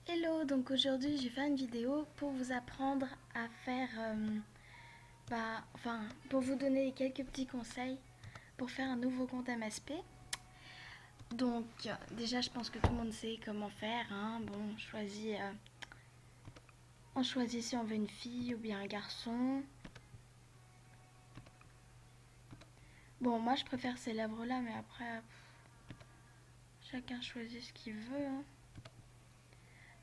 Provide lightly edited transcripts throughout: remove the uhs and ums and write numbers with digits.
Hello, donc aujourd'hui j'ai fait une vidéo pour vous apprendre à faire, pour vous donner quelques petits conseils pour faire un nouveau compte MSP. Donc déjà je pense que tout le monde sait comment faire, hein. Bon, on choisit si on veut une fille ou bien un garçon. Bon, moi je préfère ces lèvres-là, mais après, chacun choisit ce qu'il veut, hein.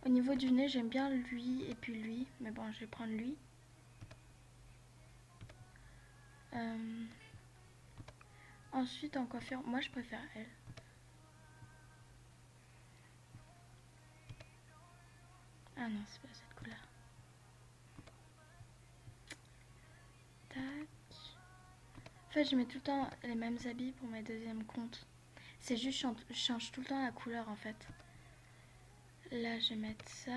Au niveau du nez, j'aime bien lui et puis lui, mais bon, je vais prendre lui. Euh, Ensuite, en coiffure, moi je préfère elle. Ah non, c'est pas cette couleur. Tac. En fait, je mets tout le temps les mêmes habits pour mes deuxièmes comptes. C'est juste, je change tout le temps la couleur en fait. Là, je vais mettre ça.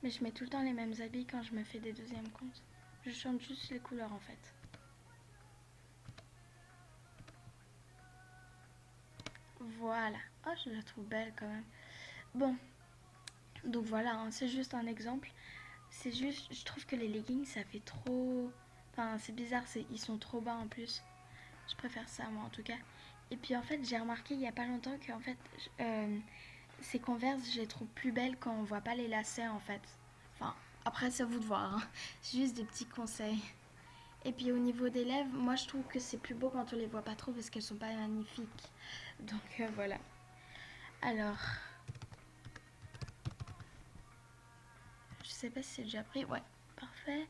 Mais je mets tout le temps les mêmes habits quand je me fais des deuxièmes comptes. Je change juste les couleurs en fait. Voilà. Oh, je la trouve belle quand même. Bon, donc voilà, hein, c'est juste un exemple. C'est juste, je trouve que les leggings, ça fait trop... Enfin, c'est bizarre, ils sont trop bas en plus. Je préfère ça, moi, en tout cas. Et puis, en fait, j'ai remarqué il y a pas longtemps que, en fait, ces Converse, je les trouve plus belles quand on voit pas les lacets, en fait. Enfin, après, c'est à vous de voir, hein. C'est juste des petits conseils. Et puis, au niveau des lèvres, moi, je trouve que c'est plus beau quand on les voit pas trop parce qu'elles sont pas magnifiques. Donc, voilà. Alors, je sais pas si c'est déjà pris. Ouais, parfait.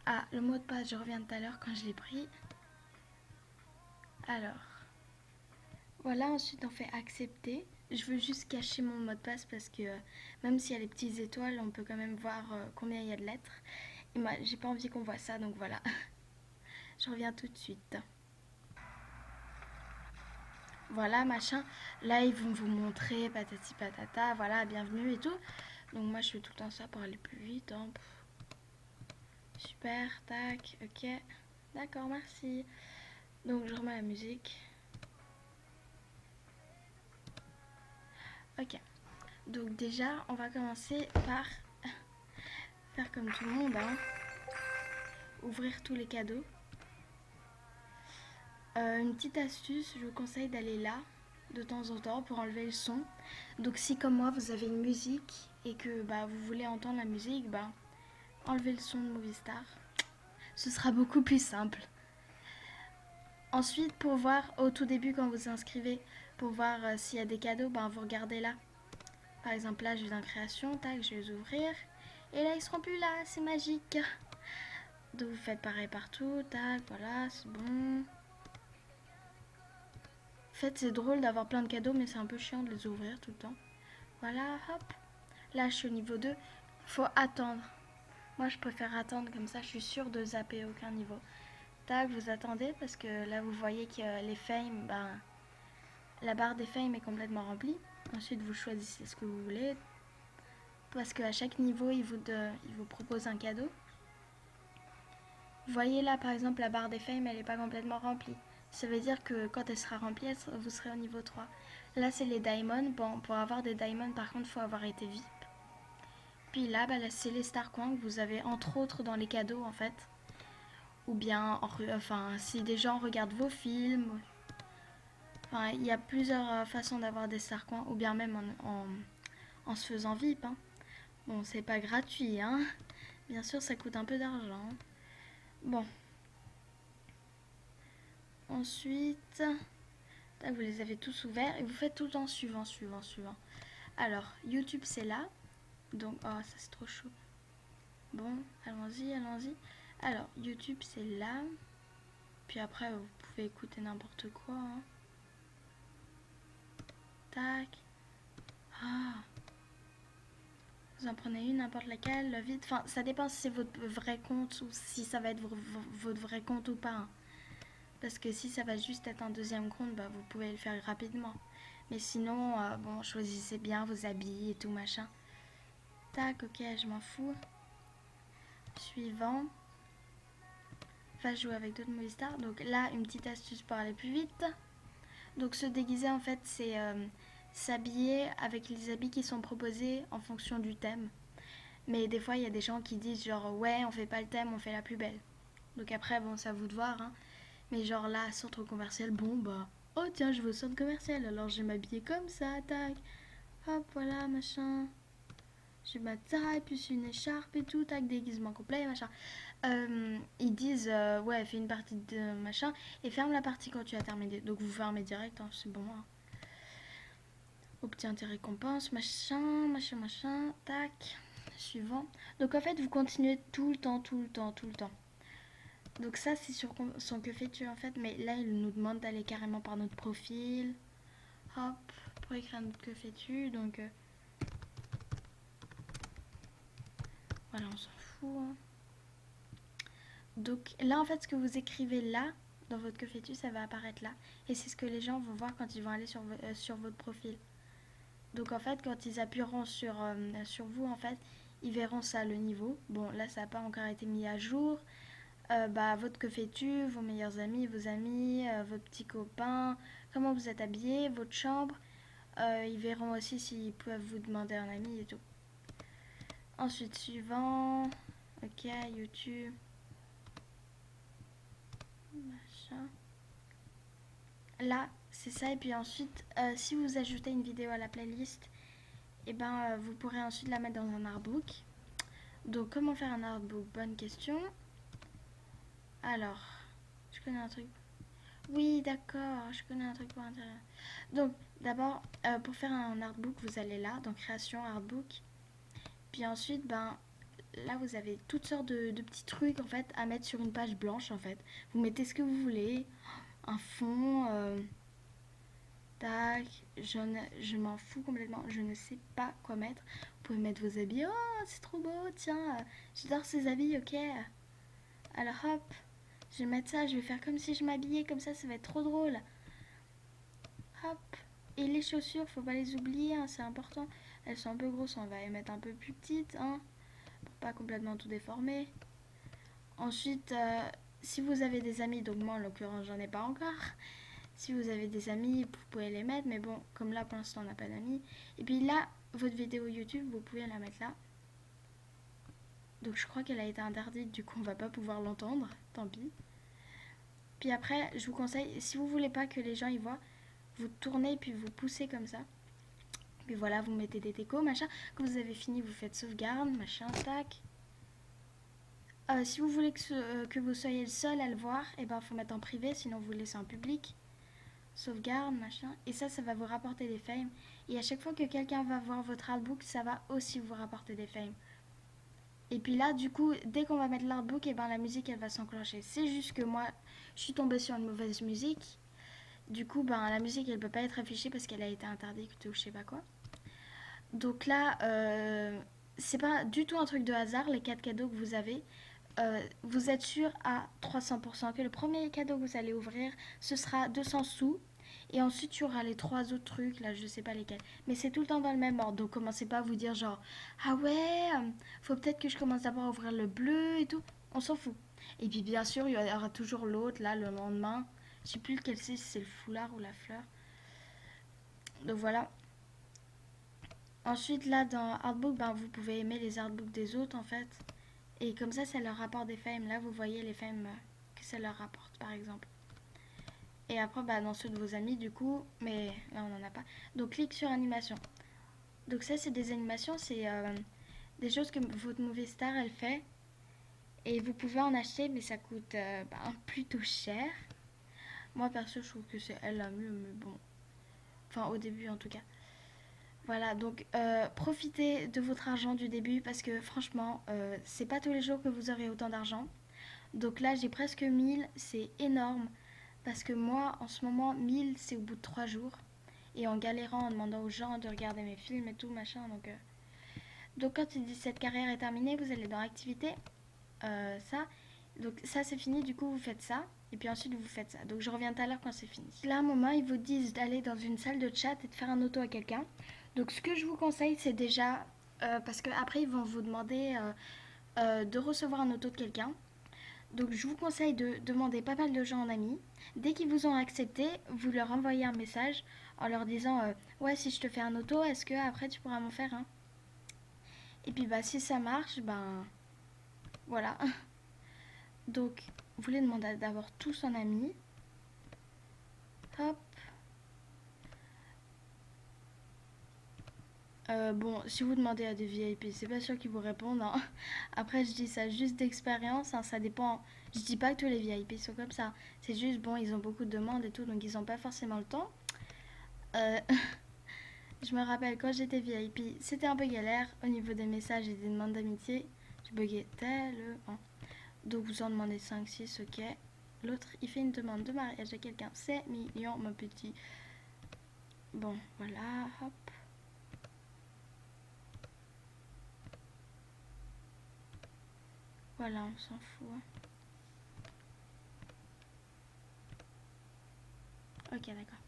Ah, le mot de passe, je reviens de tout à l'heure quand je l'ai pris. Alors, voilà, ensuite on fait accepter. Je veux juste cacher mon mot de passe parce que même s'il y a les petites étoiles, on peut quand même voir combien il y a de lettres. Et moi, j'ai pas envie qu'on voit ça, donc voilà. Je reviens tout de suite. Voilà, machin. Là, ils vont vous montrer patati patata. Voilà, bienvenue et tout. Donc moi, je fais tout le temps ça pour aller plus vite, hein. Super, tac, ok. D'accord, merci. Donc je remets la musique. Ok. Donc déjà, on va commencer par faire comme tout le monde, hein. Ouvrir tous les cadeaux. Une petite astuce, je vous conseille d'aller là de temps en temps pour enlever le son. Donc si comme moi vous avez une musique et que vous voulez entendre la musique, enlevez le son de Movistar. Ce sera beaucoup plus simple. Ensuite, pour voir au tout début quand vous inscrivez, pour voir s'il y a des cadeaux, vous regardez là. Par exemple là, je vais dans création, tac, je vais les ouvrir. Et là, ils seront plus là, c'est magique. Donc vous faites pareil partout, tac, voilà, c'est bon. En fait, c'est drôle d'avoir plein de cadeaux, mais c'est un peu chiant de les ouvrir tout le temps. Voilà, hop. Là, je suis au niveau 2. Faut attendre. Moi, je préfère attendre, comme ça, je suis sûre de zapper aucun niveau. Tac, vous attendez, parce que là, vous voyez que les fames, la barre des fames est complètement remplie. Ensuite, vous choisissez ce que vous voulez. Parce qu'à chaque niveau, il vous propose un cadeau. Vous voyez là, par exemple, la barre des fames, elle n'est pas complètement remplie. Ça veut dire que quand elle sera remplie, vous serez au niveau 3. Là, c'est les diamonds. Bon, pour avoir des diamonds, par contre, il faut avoir été VIP. Puis là, c'est les star coins que vous avez entre autres dans les cadeaux, en fait. Ou bien, si des gens regardent vos films. Enfin, il y a plusieurs façons d'avoir des star coins. Ou bien même en se faisant VIP, hein. Bon, c'est pas gratuit, hein. Bien sûr, ça coûte un peu d'argent. Bon. Ensuite, là, vous les avez tous ouverts et vous faites tout le temps suivant, suivant, suivant. Alors, YouTube, c'est là. Donc, oh, ça c'est trop chaud. Bon, allons-y, allons-y. Alors, YouTube, c'est là. Puis après, vous pouvez écouter n'importe quoi, hein. Tac. Ah. Vous en prenez une, n'importe laquelle, vite. Enfin, ça dépend si c'est votre vrai compte ou si ça va être votre vrai compte ou pas, hein. Parce que si ça va juste être un deuxième compte, vous pouvez le faire rapidement. Mais sinon, bon, choisissez bien vos habits et tout machin. Tac, ok, je m'en fous. Suivant. Va jouer avec d'autres Movistar. Donc là, une petite astuce pour aller plus vite. Donc se déguiser, en fait, s'habiller avec les habits qui sont proposés en fonction du thème. Mais des fois, il y a des gens qui disent genre ouais, on fait pas le thème, on fait la plus belle. Donc après, bon, c'est à vous de voir, hein. Mais genre là, centre commercial, bon bah, oh tiens, je vais au centre commercial, alors je vais m'habiller comme ça, tac. Hop, voilà, machin. J'ai ma taille, plus une écharpe et tout, tac, déguisement complet, machin. Ils disent, ouais, fais une partie de machin et ferme la partie quand tu as terminé. Donc vous fermez direct, hein, c'est bon. Hein. Obtient tes récompenses, machin, machin, machin, tac. Suivant. Donc en fait, vous continuez tout le temps, tout le temps, tout le temps. Donc ça, c'est sur son que fais-tu en fait. Mais là, il nous demande d'aller carrément par notre profil. Hop, pour écrire notre que fais-tu. Donc voilà, on s'en fout. Hein. Donc là, en fait, ce que vous écrivez là, dans votre que fais-tu, ça va apparaître là. Et c'est ce que les gens vont voir quand ils vont aller sur votre profil. Donc en fait, quand ils appuieront sur vous, en fait, ils verront ça, le niveau. Bon, là, ça n'a pas encore été mis à jour. Bah, votre que fais-tu, vos meilleurs amis, vos petits copains, comment vous êtes habillés, votre chambre. Ils verront aussi s'ils peuvent vous demander un ami et tout. Ensuite, suivant. Ok, YouTube. Machin. Là, c'est ça. Et puis ensuite, si vous ajoutez une vidéo à la playlist, et ben, vous pourrez ensuite la mettre dans un artbook. Donc, comment faire un artbook? Bonne question. Alors, je connais un truc. Oui, d'accord, je connais un truc pour intérieur. Donc, d'abord, pour faire un artbook, vous allez là, dans création, artbook. Puis ensuite, ben, là, vous avez toutes sortes de petits trucs, en fait, à mettre sur une page blanche, en fait. Vous mettez ce que vous voulez, un fond, tac, je m'en fous complètement, je ne sais pas quoi mettre. Vous pouvez mettre vos habits, oh, c'est trop beau, tiens, j'adore ces habits, ok. Alors hop, je vais mettre ça, je vais faire comme si je m'habillais, comme ça va être trop drôle. Hop. Et les chaussures, faut pas les oublier, hein, c'est important. Elles sont un peu grosses, on va les mettre un peu plus petites, hein, pour pas complètement tout déformer. Ensuite, si vous avez des amis, donc moi en l'occurrence j'en ai pas encore. Si vous avez des amis, vous pouvez les mettre, mais bon, comme là pour l'instant on n'a pas d'amis. Et puis là, votre vidéo YouTube, vous pouvez la mettre là. Donc je crois qu'elle a été interdite, du coup on va pas pouvoir l'entendre, tant pis. Puis après, je vous conseille, si vous voulez pas que les gens y voient, vous tournez puis vous poussez comme ça. Puis voilà, vous mettez des décos, machin. Quand vous avez fini, vous faites sauvegarde, machin, tac. Si vous voulez que vous soyez le seul à le voir, et ben faut mettre en privé, sinon vous le laissez en public. Sauvegarde, machin. Et ça va vous rapporter des fames. Et à chaque fois que quelqu'un va voir votre artbook, ça va aussi vous rapporter des fames. Et puis là, du coup, dès qu'on va mettre l'artbook, et ben la musique elle va s'enclencher. C'est juste que moi, je suis tombée sur une mauvaise musique. Du coup, ben la musique elle peut pas être affichée parce qu'elle a été interdite ou je sais pas quoi. Donc là, c'est pas du tout un truc de hasard, les 4 cadeaux que vous avez. Vous êtes sûr à 300% que le premier cadeau que vous allez ouvrir, ce sera 200 sous. Et ensuite, il y aura les 3 autres trucs, là, je sais pas lesquels. Mais c'est tout le temps dans le même ordre. Donc, commencez pas à vous dire genre, ah ouais, faut peut-être que je commence d'abord à ouvrir le bleu et tout. On s'en fout. Et puis, bien sûr, il y aura toujours l'autre, là, le lendemain. Je sais plus lequel c'est, si c'est le foulard ou la fleur. Donc, voilà. Ensuite, là, dans Artbook, ben, vous pouvez aimer les artbooks des autres, en fait. Et comme ça leur rapporte des fames. Là, vous voyez les fames que ça leur rapporte, par exemple. Et après, bah, dans ceux de vos amis, du coup, mais là, on n'en a pas. Donc, clique sur animation. Donc, ça, c'est des animations, c'est des choses que votre movie star, elle fait. Et vous pouvez en acheter, mais ça coûte plutôt cher. Moi, perso, je trouve que c'est elle la mieux, mais bon. Enfin, au début, en tout cas. Voilà, donc profitez de votre argent du début parce que franchement, c'est pas tous les jours que vous aurez autant d'argent. Donc là, j'ai presque 1000, c'est énorme parce que moi, en ce moment, 1000, c'est au bout de 3 jours. Et en galérant, en demandant aux gens de regarder mes films et tout, machin. Donc quand il dit cette carrière est terminée, vous allez dans activité, ça. Donc ça, c'est fini, du coup, vous faites ça. Et puis ensuite, vous faites ça. Donc je reviens tout à l'heure quand c'est fini. Là, à un moment, ils vous disent d'aller dans une salle de chat et de faire un auto à quelqu'un. Donc ce que je vous conseille, c'est déjà, parce qu'après ils vont vous demander de recevoir un auto de quelqu'un. Donc je vous conseille de demander pas mal de gens en ami. Dès qu'ils vous ont accepté, vous leur envoyez un message en leur disant ouais, si je te fais un auto, est-ce que après tu pourras m'en faire un? Et puis bah si ça marche, ben voilà. Donc vous les demandez d'abord tous en ami. Hop. Bon, si vous demandez à des VIP, c'est pas sûr qu'ils vous répondent, hein. Après, je dis ça juste d'expérience, hein, ça dépend. Je dis pas que tous les VIP sont comme ça. C'est juste, bon, ils ont beaucoup de demandes et tout, donc ils ont pas forcément le temps. Euh, je me rappelle quand j'étais VIP, c'était un peu galère au niveau des messages et des demandes d'amitié. Je buguais tellement. Donc vous en demandez 5, 6, ok. L'autre, il fait une demande de mariage à quelqu'un. C'est mignon, mon petit. Bon, voilà, hop. Voilà, on s'en fout, hein. Ok, d'accord.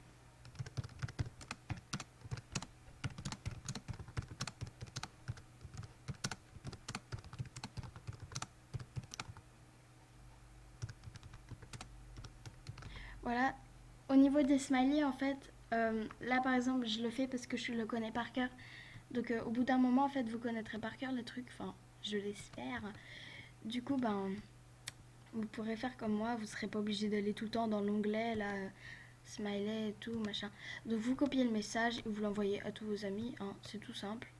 Voilà. Au niveau des smileys, en fait, là par exemple, je le fais parce que je le connais par cœur. Donc au bout d'un moment, en fait, vous connaîtrez par cœur le truc. Enfin, je l'espère. Du coup, ben, vous pourrez faire comme moi. Vous serez pas obligé d'aller tout le temps dans l'onglet, là, smiley et tout, machin. Donc vous copiez le message et vous l'envoyez à tous vos amis, hein. C'est tout simple.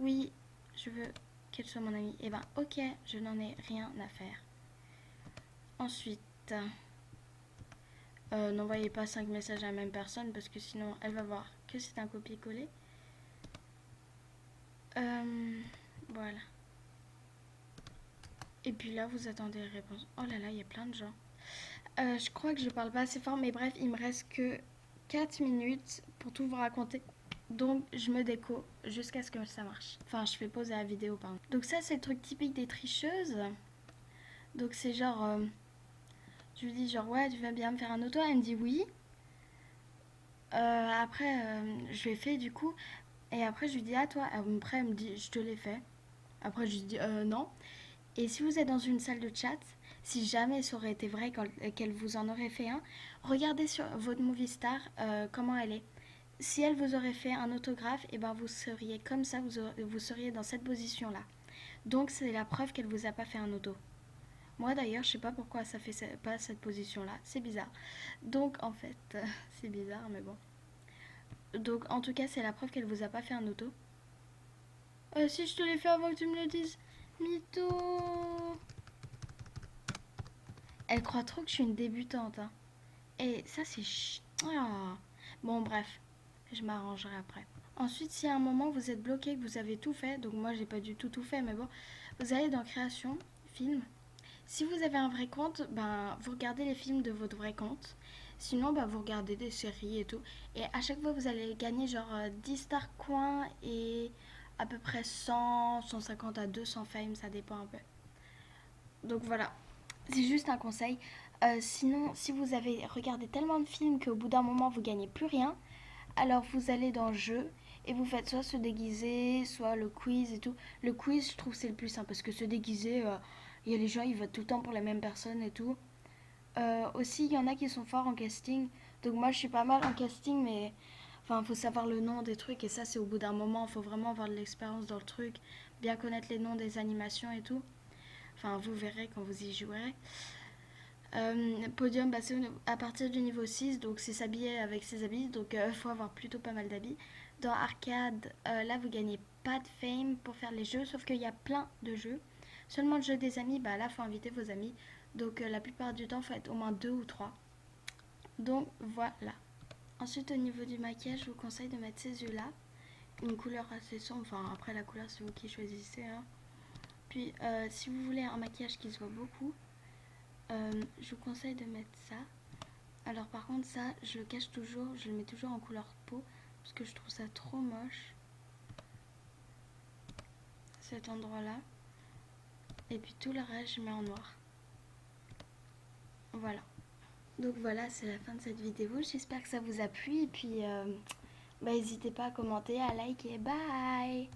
Oui, je veux qu'elle soit mon amie. Et ben, ok, je n'en ai rien à faire. Ensuite... n'envoyez pas 5 messages à la même personne parce que sinon elle va voir que c'est un copier-coller. Voilà. Et puis là, vous attendez la réponse. Oh là là, il y a plein de gens. Je crois que je parle pas assez fort, mais bref, il me reste que 4 minutes pour tout vous raconter. Donc, je me déco jusqu'à ce que ça marche. Enfin, je fais pause à la vidéo, pardon. Donc ça, c'est le truc typique des tricheuses. Donc c'est genre... je lui dis genre, ouais, tu vas bien me faire un auto? Elle me dit oui. Après, je l'ai fait du coup. Et après, je lui dis, à toi. Après, elle me dit, je te l'ai fait. Après, je lui dis, non. Et si vous êtes dans une salle de chat, si jamais ça aurait été vrai qu'elle vous en aurait fait un, regardez sur votre movie star comment elle est. Si elle vous aurait fait un autographe, et ben vous seriez comme ça, vous seriez dans cette position-là. Donc c'est la preuve qu'elle vous a pas fait un auto. Moi d'ailleurs, je sais pas pourquoi ça fait pas cette position-là, c'est bizarre. Donc en fait, c'est bizarre, mais bon. Donc en tout cas, c'est la preuve qu'elle vous a pas fait un auto. Si je te l'ai fait avant que tu me le dises. Mytho. Elle croit trop que je suis une débutante, hein. Et ça, c'est ah. Bon, bref, je m'arrangerai après. Ensuite, si à un moment vous êtes bloqué, que vous avez tout fait, donc moi j'ai pas du tout fait, mais bon, vous allez dans création, film. Si vous avez un vrai compte, ben vous regardez les films de votre vrai compte. Sinon, ben, vous regardez des séries et tout. Et à chaque fois, vous allez gagner genre 10 star coins et à peu près 100, 150 à 200 fame, ça dépend un peu. Donc voilà, c'est juste un conseil. Sinon, si vous avez regardé tellement de films qu'au bout d'un moment vous gagnez plus rien, alors vous allez dans le jeu et vous faites soit se déguiser, soit le quiz et tout. Le quiz, je trouve c'est le plus simple parce que se déguiser, il y a les gens, ils votent tout le temps pour la même personne et tout. Aussi, il y en a qui sont forts en casting. Donc moi, je suis pas mal en casting, mais enfin, faut savoir le nom des trucs et ça, c'est au bout d'un moment. Il faut vraiment avoir de l'expérience dans le truc, bien connaître les noms des animations et tout. Enfin, vous verrez quand vous y jouerez. Podium, bah, c'est à partir du niveau 6, donc c'est s'habiller avec ses habits, donc il faut avoir plutôt pas mal d'habits. Dans arcade, là vous gagnez pas de fame pour faire les jeux, sauf qu'il y a plein de jeux. Seulement le jeu des amis, bah là faut inviter vos amis, donc la plupart du temps faut être au moins 2 ou 3. Donc voilà. Ensuite au niveau du maquillage, je vous conseille de mettre ces yeux là, une couleur assez sombre, enfin après la couleur c'est vous qui choisissez, hein. Puis si vous voulez un maquillage qui se voit beaucoup, je vous conseille de mettre ça. Alors par contre ça, je le cache toujours, je le mets toujours en couleur peau parce que je trouve ça trop moche. Cet endroit-là. Et puis tout le reste, je mets en noir. Voilà. Donc voilà, c'est la fin de cette vidéo. J'espère que ça vous a plu et puis bah, n'hésitez pas à commenter, à liker. Bye!